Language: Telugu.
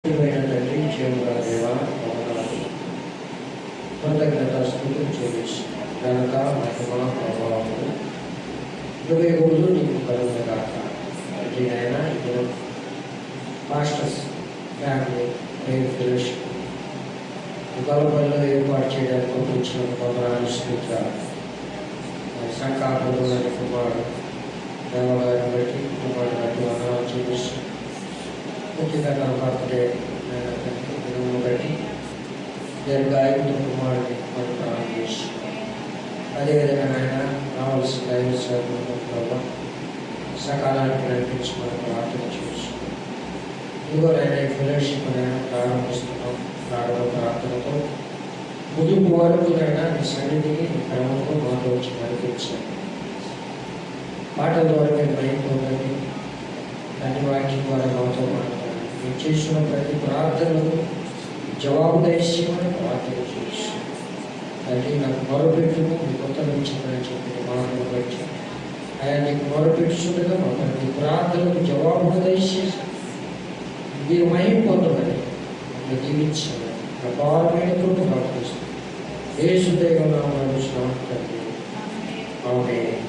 తండ్రి జీవుగా దేవా కృతజ్ఞత స్తుతులు చెల్లిస్తూ ఘనత మహిమ ప్రభావములు హృదయములు నీకు కలుగుగాక. తండ్రి నాయన ఇప్పుడు మాస్టర్స్ ఫ్యామిలీ ప్రేయర్ ఫెలోషిప్ గొల్లపల్లిలో ఏర్పాటు చేయడానికి పంపించిన కొందరు స్తోత్రాలు. సంకాపంలో కుమారుడు దేవాలయాన్ని బట్టి కుమారుడు బట్టి వందనాలు చూపిస్తూ ముఖ్యంగా నా బర్త్డే దినమును బట్టి దీర్ఘాయువుతో కుమారుడిని మనం ప్రారంభం చేసి అదేవిధంగా ఆయన రావాల్సిన దైవ సేవకులు సకాలానికి నడిపించమని ప్రార్థన చేసి ఇదిగో ఆయన ఫెలోషిప్ ప్రారంభిస్తున్నాం. ప్రారంభ ప్రార్థనతో ముగింపు వరకు అయినా నీ సన్నిధిని నీ క్రమంలో మాతో వచ్చి నడిపించాను. పాటల ద్వారా మీరు భయపడండి, అన్ని వాక్యం ద్వారా మాతో మాట్లాడండి. మీరు చేస్తున్న ప్రతి ప్రార్థనకు జవాబు దయచేయమని ప్రార్థన చేసి అది నాకు మొరపెట్టును మీ కొత్త నుంచిందని చెప్పిన మాటలు బట్టి ఆయన నీకు మొరపెట్టుచుండగా మా ప్రతి ప్రార్థనకు జవాబును దయచేసి మీరు మహిమ పొందమని మీరు జీవించాలి. అపారమైన ప్రార్థిస్తాను. యేసు దైవం నామమున తండ్రి ఆమేన్.